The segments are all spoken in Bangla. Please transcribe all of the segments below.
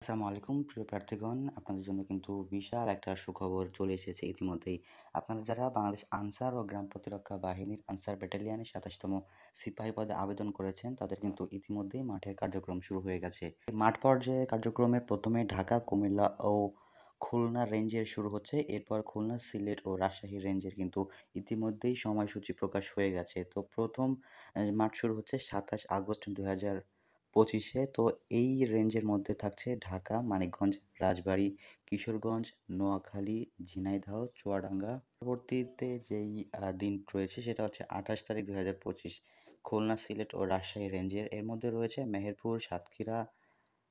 আসসালামু আলাইকুম প্রিয় প্রার্থীগণ। আপনাদের জন্য কিন্তু বিশাল একটা সুখবর চলে এসেছে ইতিমধ্যেই। আপনারা যারা বাংলাদেশ আনসার ও গ্রাম প্রতিরক্ষা বাহিনীর আনসার ব্যাটালিয়নের ২৭তম সিপাহী পদে আবেদন করেছেন, তাদের কিন্তু ইতিমধ্যেই মাঠের কার্যক্রম শুরু হয়ে গেছে। মাঠ পর্যায়ে কার্যক্রমে ১ম এ ঢাকা, কুমিল্লা ও খুলনা রেঞ্জের শুরু হচ্ছে। এরপর খুলনা, সিলেট ও রাজশাহী রেঞ্জের কিন্তু ইতিমধ্যেই সময়সূচি প্রকাশ হয়ে গেছে। তো ১ম মাঠ শুরু হচ্ছে ২৭ আগস্ট ২০২৫-এ। তো এই রেঞ্জের মধ্যে থাকছে ঢাকা, মানিকগঞ্জ, রাজবাড়ী, কিশোরগঞ্জ, নোয়াখালী, ঝিনাইদহ, চুয়াডাঙ্গা। পরবর্তীতে যেই দিন রয়েছে সেটা হচ্ছে ২৮ তারিখ ২০২৫, খুলনা, সিলেট ও রাজশাহী রেঞ্জের। এর মধ্যে রয়েছে মেহেরপুর, সাতক্ষীরা,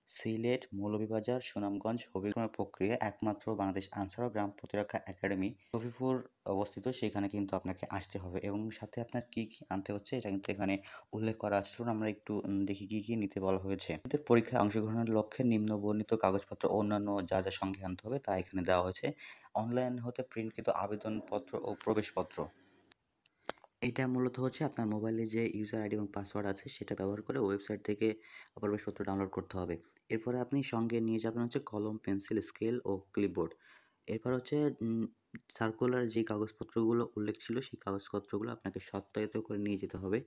সিলেট, মৌলভীবাজার, সুনামগঞ্জ, হবিগঞ্জ প্রক্রিয়া একমাত্র বাংলাদেশ আনসার ও গ্রাম প্রতিরক্ষা একাডেমি শফিপুর অবস্থিত, সেখানে কিন্তু আপনাকে আসতে হবে এবং সাথে আপনার কি, কি আনতে হচ্ছে এটা কিন্তু এখানে উল্লেখ করা আছে। চলুন আমরা একটু দেখি কি, কি নিতে বলা হয়েছে। এদের পরীক্ষায় অংশগ্রহণের লক্ষ্যে নিম্ন বর্ণিত কাগজপত্র ও অন্যান্য যা, যা সঙ্গে আনতে হবে তা এখানে দেওয়া হয়েছে। অনলাইন হতে প্রিন্টকৃত আবেদনপত্র ও প্রবেশপত্র। এইটা মূলত হচ্ছে আপনার মোবাইলে যে ইউজার আইডি এবং পাসওয়ার্ড আছে সেটা ব্যবহার করে ওয়েবসাইট থেকে প্রবেশপত্র ডাউনলোড করতে হবে। এরপরে আপনি সঙ্গে নিয়ে যাবেন হচ্ছে কলম, পেন্সিল, স্কেল ও ক্লিপবোর্ড। এরপর হচ্ছে সার্কুলার যে কাগজপত্রগুলো উল্লেখ ছিল সেই কাগজপত্রগুলো আপনাকে সত্যায়িত করে নিয়ে যেতে হবে।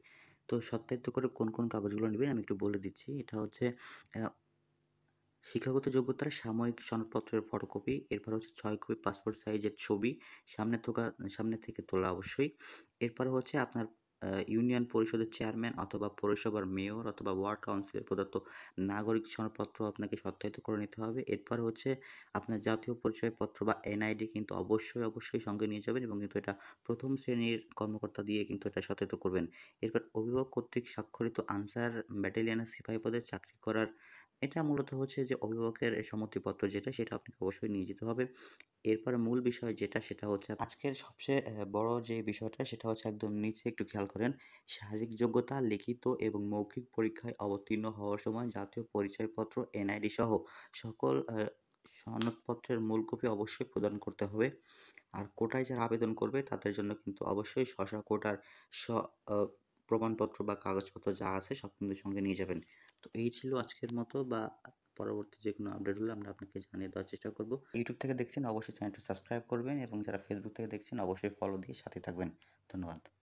তো সত্যায়িত করে কোন, কোন কাগজগুলো নিবেন আমি একটু বলে দিচ্ছি। এটা হচ্ছে আ শিক্ষাগত যোগ্যতার সাময়িক সনদপত্রের ফটোকপি, এরপর হচ্ছে ৬ কপি পাসপোর্ট সাইজের ছবি, সামনে থেকে তোলা অবশ্যই। এরপরে হচ্ছে আপনার ইউনিয়ন পরিষদের চেয়ারম্যান অথবা পৌরসভার মেয়র অথবা ওয়ার্ড কাউন্সিলের প্রদত্ত নাগরিক সনদপত্র আপনাকে সত্যায়িত করে নিতে হবে। এরপর হচ্ছে আপনার জাতীয় পরিচয়পত্র বা এনআইডি কিন্তু অবশ্যই, অবশ্যই সঙ্গে নিয়ে যাবেন এবং কিন্তু এটা ১ম শ্রেণীর কর্মকর্তা দিয়ে কিন্তু এটা সত্যায়িত করবেন। এরপর অভিভাবক কর্তৃক স্বাক্ষরিত আনসার ব্যাটালিয়নের সিপাহী পদে চাকরি করার, এটা মূলত হচ্ছে যে অভিভাবকের সম্মতিপত্র যেটা, সেটা আপনাকে অবশ্যই নিয়ে যেতে হবে। এরপরে মূল বিষয় যেটা, সেটা হচ্ছে আজকের সবচেয়ে বড় যে বিষয়টা সেটা হচ্ছে একদম নিচে একটু খেয়াল করেন। শারীরিক যোগ্যতা, লিখিত এবং মৌখিক পরীক্ষায় অবতীর্ণ হওয়ার সময় জাতীয় পরিচয়পত্র, এনআইডি সহ সকল সনদপত্রের মূল কপি অবশ্যই প্রদান করতে হবে। আর কোটায় যারা আবেদন করবে তাদের জন্য কিন্তু অবশ্যই কোটার স আ প্রমাণপত্র বা কাগজপত্র যা আছে সব কিন্তু সঙ্গে নিয়ে যাবেন। তো এই ছিল আজকের মতো, বা পরবর্তী যেকোনো আপডেট হলে আমরা আপনাকে জানিয়ে দেওয়ার চেষ্টা করব। ইউটিউব থেকে দেখছেন অবশ্যই চ্যানেলটি সাবস্ক্রাইব করবেন এবং যারা ফেসবুক থেকে দেখছেন অবশ্যই ফলো দিয়ে সাথে থাকবেন। ধন্যবাদ।